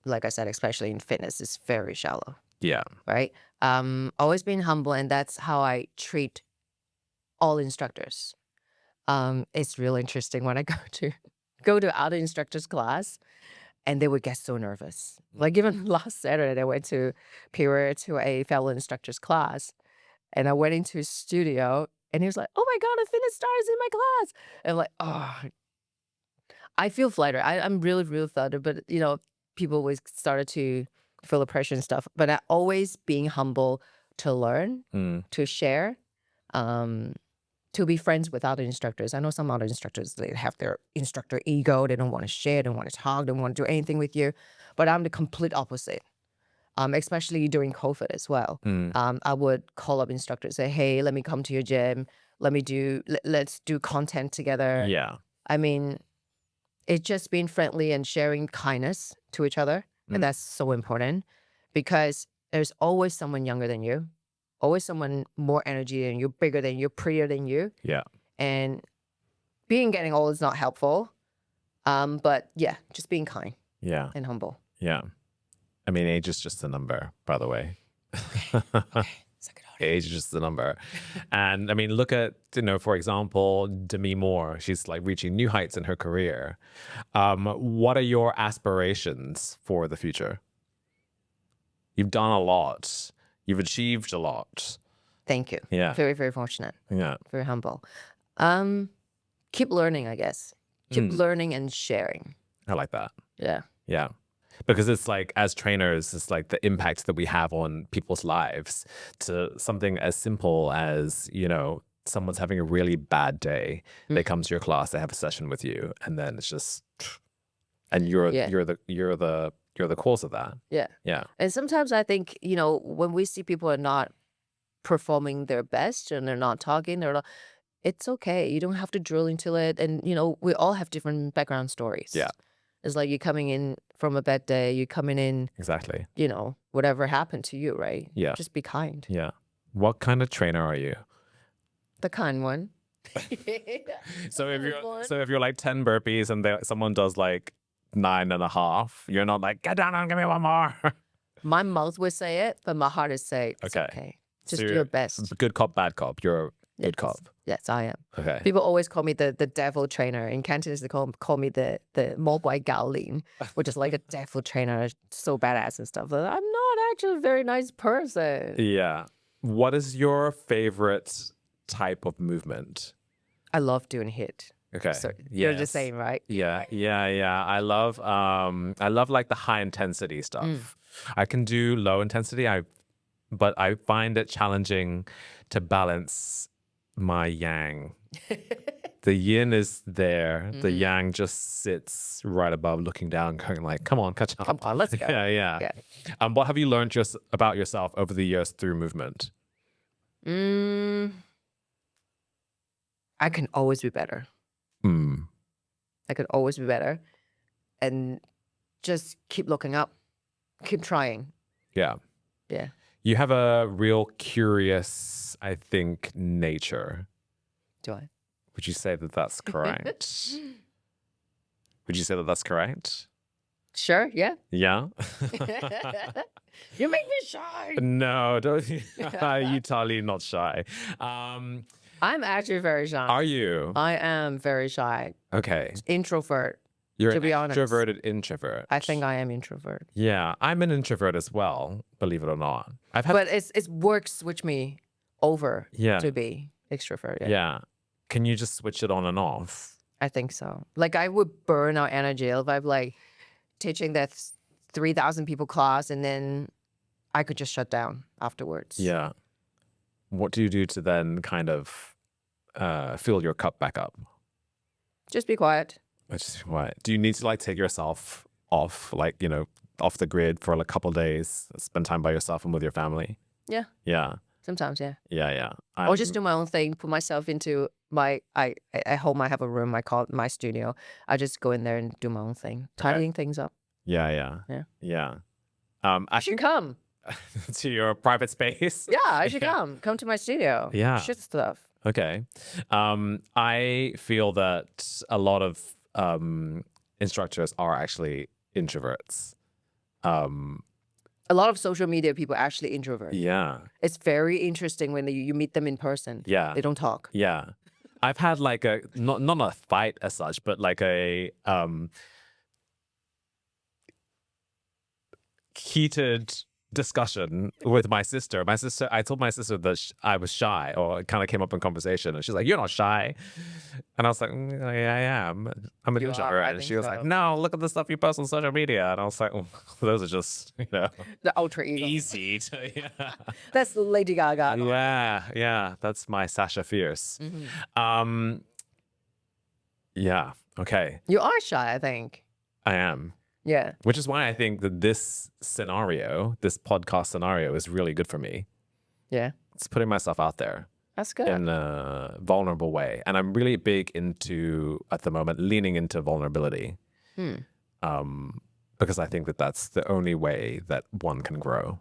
Like I said, especially in fitness, it's very shallow. Yeah. Right? Always being humble, and that's how I treat all instructors. It's really interesting when I go to other instructors' class, and they would get so nervous. Like even last Saturday, I went to a fellow instructor's class, and I went into his studio, and he was like, "Oh my God, a fitness star is in my class!" And I'm like, "Oh." I feel flattered. I'm really, really flattered, but you know, people always started to feel the pressure and stuff. But I always being humble to learn, to share, to be friends with other instructors. I know some other instructors, they have their instructor ego. They don't want to share, they don't want to talk, they don't want to do anything with you. But I'm the complete opposite. Especially during COVID as well. I would call up instructors, say, "Hey, let me come to your gym. Let's do content together." Yeah. I mean, it's just being friendly and sharing kindness to each other. And that's so important because there's always someone younger than you, always someone more energy than you, bigger than you, prettier than you. Yeah. And getting old is not helpful. But yeah, just being kind Yeah. and humble. Yeah. I mean, age is just a number, by the way. Suck it out. Age is just a number. And I mean, look at, for example, Demi Moore. She's like reaching new heights in her career. What are your aspirations for the future? You've done a lot. You've achieved a lot. Thank you. Yeah. Very, very fortunate. Yeah. Very humble. Keep learning, I guess. Keep learning and sharing. I like that. Yeah. Yeah. Because it's like, as trainers, it's like the impact that we have on people's lives to something as simple as, someone's having a really bad day. They come to your class, they have a session with you, and then it's just, and you're the cause of that. Yeah. Yeah. And sometimes I think, when we see people are not performing their best and they're not talking, it's okay. You don't have to drill into it. And, we all have different background stories. Yeah. It's like you're coming in from a bad day, you're coming in, Exactly. whatever happened to you, right? Yeah. Just be kind. Yeah. What kind of trainer are you? The kind one. So if you're One. so if you're like 10 burpees and someone does like 9.5, you're not like, get down and give me one more. My mouth would say it, but my heart is say it's Okay. okay. Just So do your best. Good cop, bad cop. You're a good Yes. cop. Yes, I am. Okay. People always call me the devil trainer. In Cantonese, they call me the Mo Boy Gao Lin, which is like a devil trainer, so badass and stuff. But I'm not actually a very nice person. Yeah. What is your favorite type of movement? I love doing HIIT. Okay. So you're the Yes. same, right? Yeah. I love like the high intensity stuff. I can do low intensity, but I find it challenging to balance my yang. The yin is there. The yang just sits right above, looking down, going like, come on, catch up. Come on, let's go. Yeah. What have you learned just about yourself over the years through movement? I can always be better. I could always be better. And just keep looking up. Keep trying. Yeah. Yeah. You have a real curious, I think, nature. Do I? Would you say that that's correct? Would you say that that's correct? Sure, yeah. Yeah? You make me shy. No, don't. You totally not shy. I'm actually very shy. Are you? I am very shy. Okay. Introvert. You're to an be honest. extroverted introvert. I think I am introvert. Yeah, I'm an introvert as well, believe it or not. But it's work switch me over Yeah. to be extrovert. Yeah. Yeah. Can you just switch it on and off? I think so. Like I would burn out energy if I'm like teaching that 3,000 people class and then I could just shut down afterwards. Yeah. What do you do to then kind of fill your cup back up? Just be quiet. What? Do you need to like take yourself off, like, off the grid for like a couple days, spend time by yourself and with your family? Yeah. Yeah. Sometimes, yeah. Yeah. Or just do my own thing, put myself into my, at home I have a room, I call it my studio. I just go in there and do my own thing, tidying things up. Yeah. I should come. To your private space. Yeah, I should come. Come to my studio. Yeah. Shit stuff. Okay. I feel that a lot of instructors are actually introverts. A lot of social media people are actually introverts. Yeah. It's very interesting when you meet them in person. Yeah. They don't talk. Yeah. I've had like a, not a fight as such, but like a heated discussion with my sister. I told my sister that I was shy, or it kind of came up in conversation, and she's like, "You're not shy," and I was like, "Yeah, I am. I'm an You are, introvert." I And think she was so. like, "No, look at the stuff you post on social media," and I was like, oh, "Those are just The ultra ego. easy to That's Lady Gaga. yeah. That's my Sasha Fierce. Yeah. Okay. You are shy, I think. I am. Yeah. Which is why I think that this podcast scenario is really good for me. Yeah. It's putting myself out there That's good. in a vulnerable way. And I'm really big into, at the moment, leaning into vulnerability. Because I think that that's the only way that one can grow.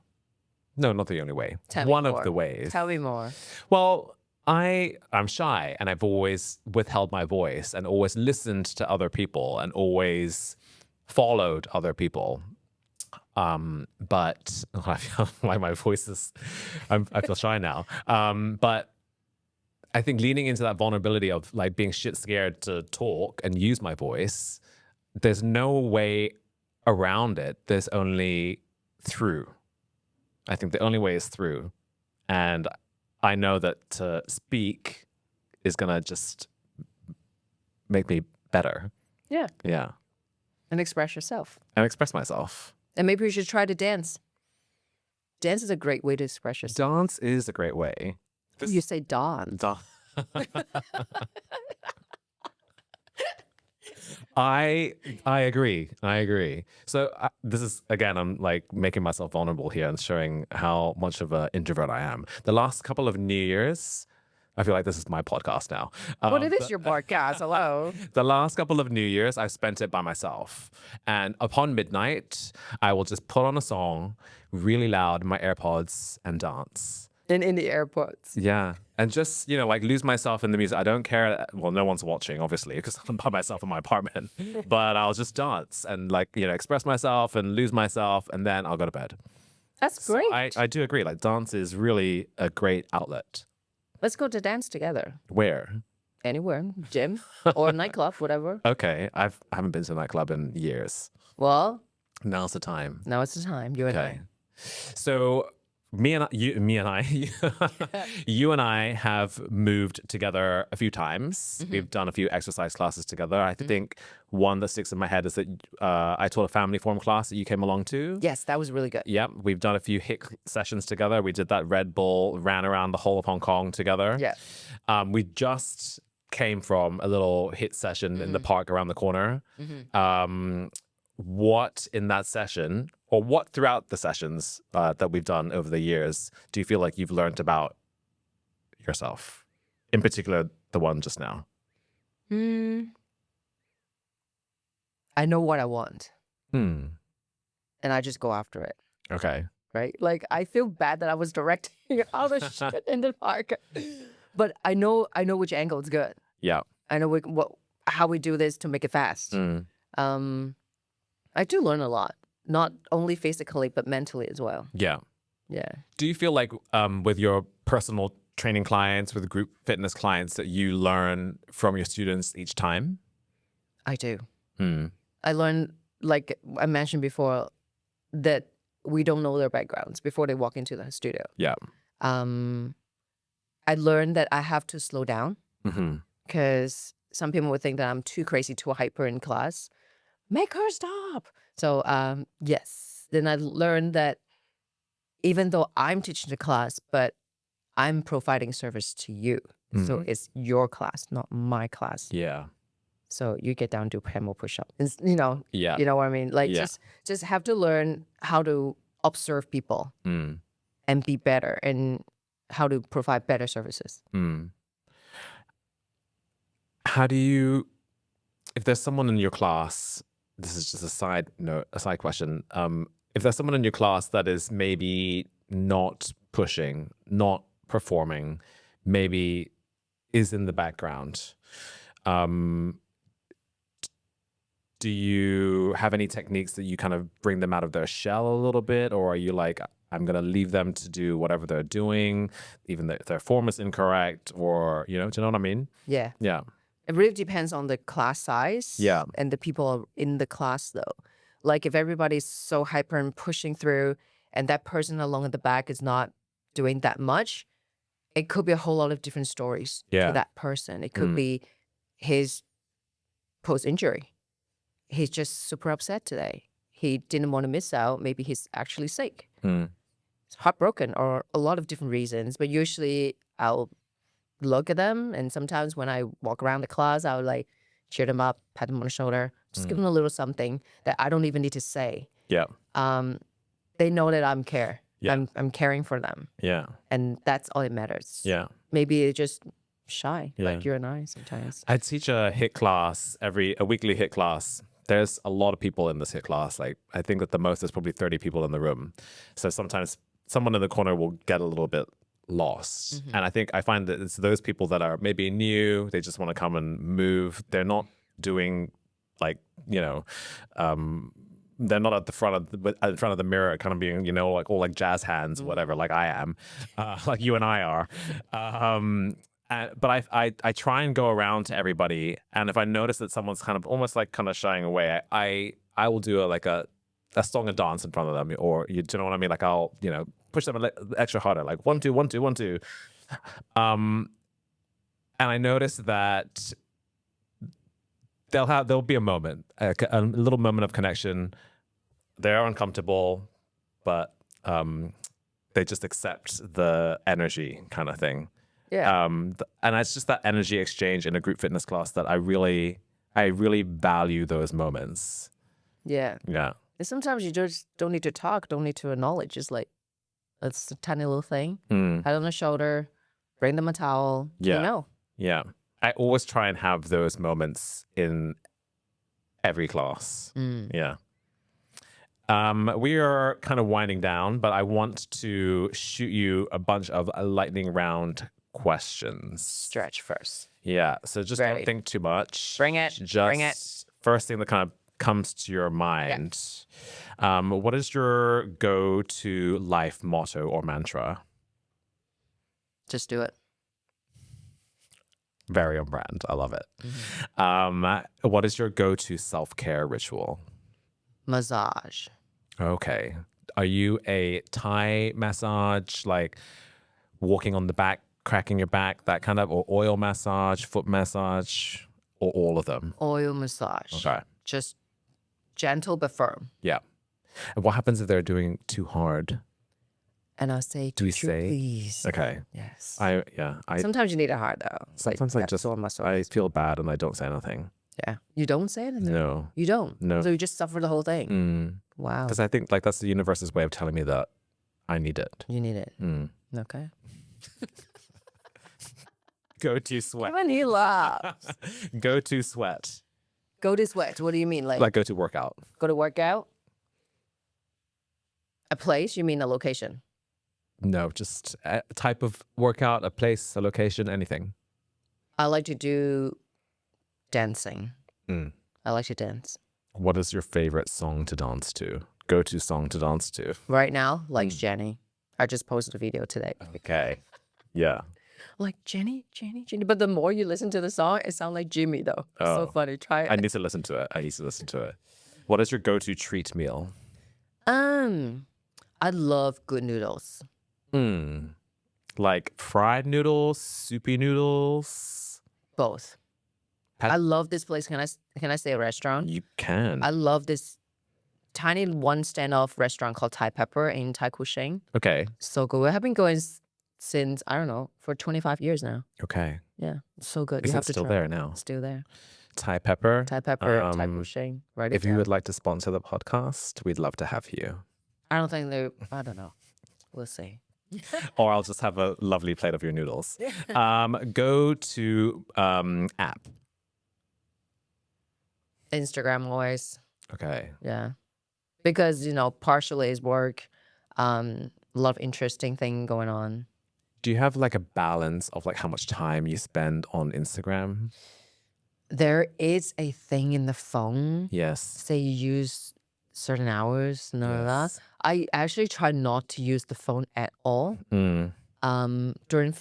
No, not the only way. Tell me One of more. the ways. Tell me more. Well, I'm shy, and I've always withheld my voice and always listened to other people and always followed other people. But I feel like my voice is, I feel shy now. But I think leaning into that vulnerability of like being shit scared to talk and use my voice, there's no way around it. There's only through. I think the only way is through. And I know that to speak is going to just make me better. Yeah. Yeah. And express yourself. And express myself. And maybe you should try to dance. Dance is a great way to express yourself. Dance is a great way. You say dance. I agree. So this is, again, I'm like making myself vulnerable here and showing how much of an introvert I am. The last couple of New Years, I feel like this is my podcast now. Well, it is your podcast. Hello. The last couple of New Years, I've spent it by myself. And upon midnight, I will just put on a song really loud in my AirPods and dance. in the airports. Yeah. And just, like lose myself in the music. I don't care. Well, no one's watching, obviously, because I'm by myself in my apartment. But I'll just dance and express myself and lose myself. And then I'll go to bed. That's So great. I do agree. Like dance is really a great outlet. Let's go to dance together. Where? Anywhere, gym or nightclub, whatever. Okay. I haven't been to a nightclub in years. Well, Now's the time. now it's the time. You and Okay. I. So me and you and I have moved together a few times. We've done a few exercise classes together. I think one that sticks in my head is that I taught a family form class that you came along to. Yes, that was really good. Yep. We've done a few HIIT sessions together. We did that Red Bull, ran around the whole of Hong Kong together. Yeah. We just came from a little HIIT session in the park around the corner. What in that session, or what throughout the sessions that we've done over the years, do you feel like you've learned about yourself? In particular, the one just now. I know what I want, Hmm. and I just go after it. Okay. Right? Like I feel bad that I was directing all the shit in the park, but I know which angle is good. Yeah. I know how we do this to make it fast. I do learn a lot, not only physically but mentally as well. Yeah. Yeah. Do you feel like with your personal training clients, with group fitness clients, that you learn from your students each time? I do. I learn, like I mentioned before, that we don't know their backgrounds before they walk into the studio. Yeah. I learned that I have to slow down because some people would think that I'm too crazy, too hyper in class. Make her stop. So yes. Then I learned that even though I'm teaching the class, but I'm providing service to you. So it's your class, not my class. Yeah. So you get down to hammer push up. And, Yeah. you know what I mean? Like Yeah. just have to learn how to observe people and be better and how to provide better services. How do you, if there's someone in your class, this is just a side question. If there's someone in your class that is maybe not pushing, not performing, maybe is in the background, do you have any techniques that you kind of bring them out of their shell a little bit? Or are you like, I'm going to leave them to do whatever they're doing, even if their form is incorrect, or, do you know what I mean? Yeah. Yeah. It really depends on the class size and the people in the class, though. Like if everybody's so hyper and pushing through and that person along at the back is not doing that much, it could be a whole lot of different stories for that person. It could be his post-injury. He's just super upset today. He didn't want to miss out. Maybe he's actually sick. He's heartbroken, or a lot of different reasons. But usually I'll look at them, and sometimes when I walk around the class, I'll like cheer them up, pat them on the shoulder, just give them a little something that I don't even need to say. Yeah. They know that I'm care. Yeah. I'm caring for them. Yeah. And that's all that matters. Yeah. Maybe it's just shy, Yeah. like you and I sometimes. I teach a HIIT class, a weekly HIIT class. There's a lot of people in this HIIT class. Like I think that the most is probably 30 people in the room. So sometimes someone in the corner will get a little bit lost. And I find that it's those people that are maybe new, they just want to come and move. They're not doing like, they're not at the front of the mirror kind of being, like all like jazz hands, whatever, like I am, like you and I are. But I try and go around to everybody, and if I notice that someone's kind of almost like kind of shying away, I will do a song and dance in front of them, or do you know what I mean? Like I'll push them extra harder, like 1 2 1 2 1 2. And I notice that there'll be a moment, a little moment of connection. They're uncomfortable, but they just accept the energy kind of thing. Yeah. And it's just that energy exchange in a group fitness class that I really value those moments. Yeah. Yeah. And sometimes you just don't need to talk, don't need to acknowledge. Just like, it's a tiny little thing. Head on the shoulder, bring them a towel. Yeah. Yeah. I always try and have those moments in every class. Yeah. We are kind of winding down, but I want to shoot you a bunch of lightning round questions. Stretch first. Yeah, so just Ready. don't think too much. Bring it. Just Bring it. first thing that kind of comes to your mind. What is your go-to life motto or mantra? Just do it. Very on brand. I love it. Mm-hmm. What is your go-to self-care ritual? Massage. Okay. Are you a Thai massage, like walking on the back, cracking your back, that kind of, or oil massage, foot massage, or all of them? Oil massage. Okay. Just gentle but firm. Yeah. And what happens if they're doing too hard? And I say, Do we "Could you say? please?" Okay. Yes. I Sometimes you need a hard though. sometimes like I just sore muscle. I feel bad and I don't say anything. Yeah. You don't say anything. No. You don't. No. So you just suffer the whole thing. Wow. Because I think like that's the universe's way of telling me that I need it. You need it. Mm. Okay. Go to sweat. Even he laughs. Go to sweat. Go to sweat. What do you mean? Like go to workout. Go to work out? A place? You mean a location? No, just a type of workout, a place, a location, anything. I like to do dancing. Mm. I like to dance. What is your favorite song to dance to? Go to song to dance to. Right now, like Jenny. I just posted a video today. Okay. Yeah. Like Jenny, Jenny, Jenny. But the more you listen to the song, it sounds like Jimmy though. It's so Oh. funny. Try I it. need to listen to it. I need to listen to it. What is your go-to treat meal? I love good noodles. Like fried noodles, soupy noodles. Both. I love this place. Can I say a restaurant? You can. I love this tiny one standoff restaurant called Thai Pepper in Tai Kushing. Okay. So good. We have been going since, I don't know, for 25 years now. Okay. Yeah, it's so good. Is You have it to still try. there now? Still there. Thai Pepper. Thai Pepper, Tai Kushing. Right. If you would like to sponsor the podcast, we'd love to have you. I don't think they. I don't know. We'll see. Or I'll just have a lovely plate of your noodles. Go to app. Instagram always. Okay. Yeah, because partially is work. A lot of interesting thing going on. Do you have like a balance of like how much time you spend on Instagram? There is a thing in the phone. Yes. Say you use certain hours, Yes. that. I actually try not to use the phone at all during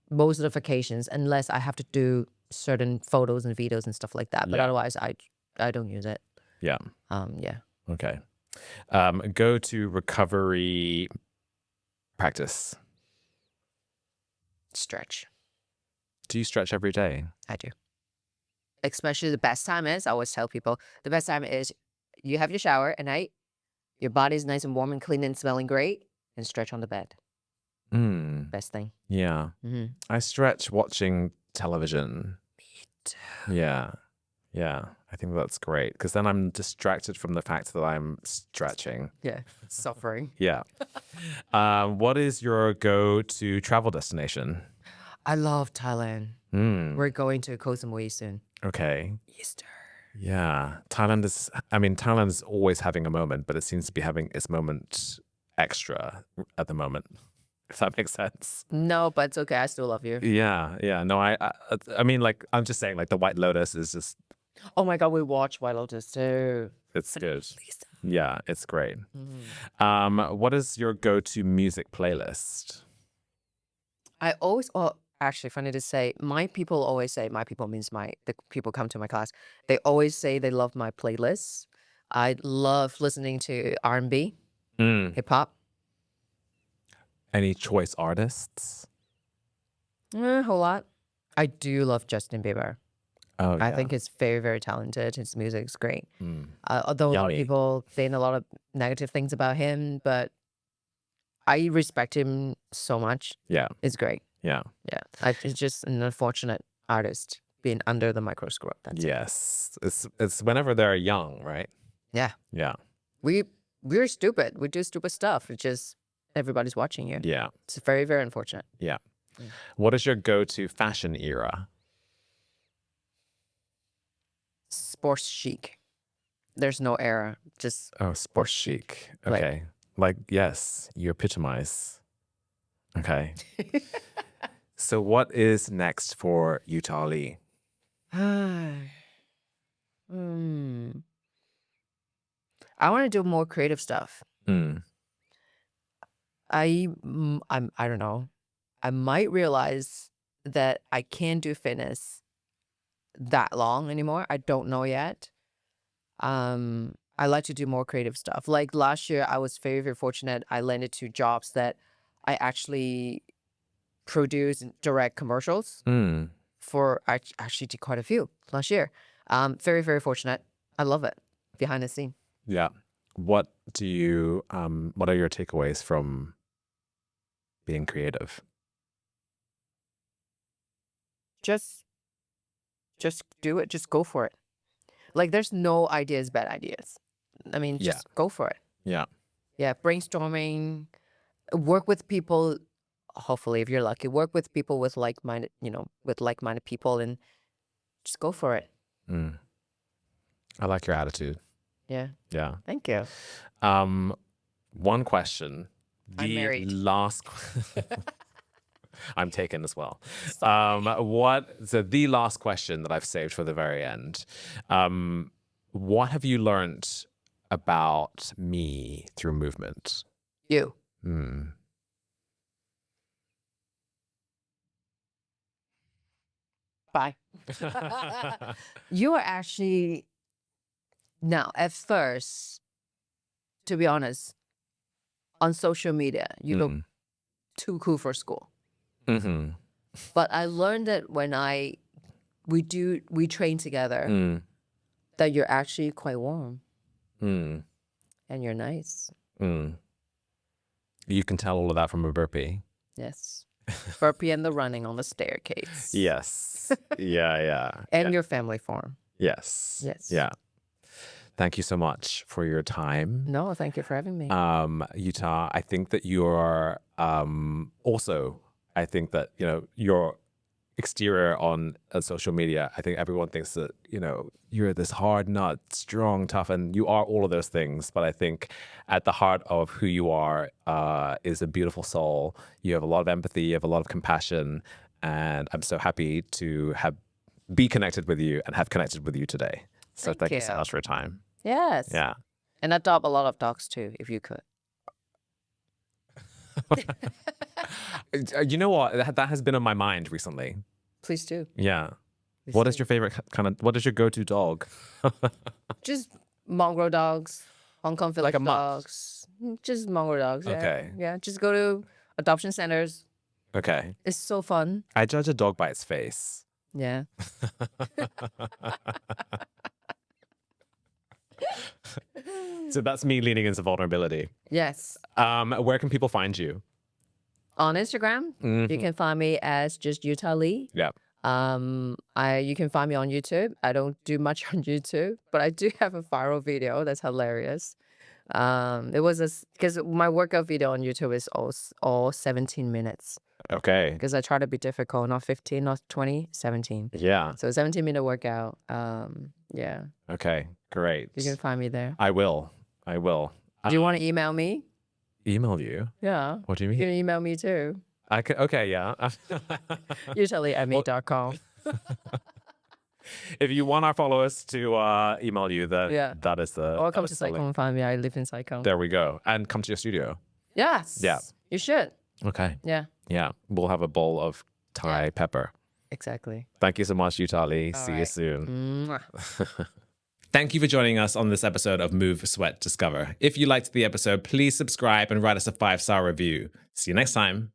most of the vacations, unless I have to do certain photos and videos and stuff like that. But Yeah. otherwise, I don't use it. Yeah. Yeah. Okay. Go to recovery practice. Stretch. Do you stretch every day? I do. Especially the best time is, I always tell people, the best time is you have your shower at night, your body's nice and warm and clean and smelling great, and stretch on the bed. Best thing. Yeah. I stretch watching television. Me too. Yeah. Yeah. I think that's great because then I'm distracted from the fact that I'm stretching. Yeah. Suffering. Yeah. What is your go-to travel destination? I love Thailand. We're going to Koh Samui soon. Okay. Easter. Yeah. Thailand is always having a moment, but it seems to be having its moment extra at the moment, if that makes sense. No, but it's okay. I still love you. Yeah. Yeah. No, I mean, like, I'm just saying, like, the White Lotus is just, Oh my God, we watched White Lotus too. it's good. Lisa. Yeah, it's great. What is your go-to music playlist? Actually, funny to say, my people always say, my people means the people come to my class. They always say they love my playlists. I love listening to R&B, hip hop. Any choice artists? A whole lot. I do love Justin Bieber. Oh, I yeah. think he's very, very talented. His music's great. Although a lot of Yummy. people saying a lot of negative things about him, but I respect him so much. Yeah. It's great. Yeah. Yeah. It's just an unfortunate artist being under the microscope. That's it. Yes. It's whenever they're young, right? Yeah. Yeah. We're stupid. We do stupid stuff. It's just everybody's watching you. Yeah. It's very, very unfortunate. Yeah. What is your go-to fashion era? Sports chic. There's no era. Just Oh, sports chic. Okay. Yes, you epitomize. Okay. So what is next for Utah Lee? I want to do more creative stuff. Mm. I don't know. I might realize that I can't do fitness that long anymore. I don't know yet. I like to do more creative stuff. Like last year, I was very, very fortunate. I landed 2 jobs that I actually produced and direct commercials Mm. for. I actually did quite a few last year. Very, very fortunate. I love it. Behind the scene. Yeah. What are your takeaways from being creative? Just do it. Just go for it. Like there's no ideas, bad ideas. I mean, Yeah. just go for it. Yeah. Yeah, brainstorming, work with people. Hopefully, if you're lucky, work with people with like-minded, with like-minded people, and just go for it. Mm. I like your attitude. Yeah. Yeah. Thank you. One question. I'm married. I'm taken as well. The last question that I've saved for the very end. What have you learned about me through movement? You. Hmm. Bye. You are actually now at first, to be honest, on social media, you look too cool for school. Mm-hmm. But I learned that when we train together, that you're actually quite warm and you're nice. You can tell all of that from a burpee. Yes. Burpee and the running on the staircase. Yes. Yeah. And your family farm. Yes. Yes. Yeah. Thank you so much for your time. No, thank you for having me. Utah, I think that you're also, I think that, your exterior on social media, I think everyone thinks that, you're this hard nut, strong, tough, and you are all of those things. But I think at the heart of who you are is a beautiful soul. You have a lot of empathy, you have a lot of compassion, and I'm so happy to be connected with you and have connected with you today. So thank you so much for your time. Yes. Yeah. And adopt a lot of dogs too, if you could. You know what? That has been on my mind recently. Please do. Yeah. What is your favorite what is your go-to dog? Just mongrel dogs, Hong Kong village Like a mutt? dogs. Just mongrel dogs. Yeah. Okay. Yeah. Just go to adoption centers. Okay. It's so fun. I judge a dog by its face. Yeah. So that's me leaning into vulnerability. Yes. Where can people find you? On Instagram, you can find me as just Utah Lee. Yeah. You can find me on YouTube. I don't do much on YouTube, but I do have a viral video that's hilarious. It was because my workout video on YouTube is all 17 minutes. Okay. Because I try to be difficult, not 15, not 20, 17. Yeah. So 17-minute workout. Yeah. Okay. Great. You can find me there. I will. Do you want to email me? Email you? Yeah. What do you You mean? can email me too. I could. Okay. Yeah. Utahlee@me.com. If you want our followers to email you, Yeah. that is the. Or come that to is the link. Saikong and find me. I live in Saikong. There we go. And come to your studio. Yes. Yeah. You should. Okay. Yeah. Yeah. We'll have a bowl of Thai pepper. Exactly. Thank you so much, Utah Lee. All See you right. soon. Mwah. Thank you for joining us on this episode of Move, Sweat, Discover. If you liked the episode, please subscribe and write us a 5-star review. See you next time.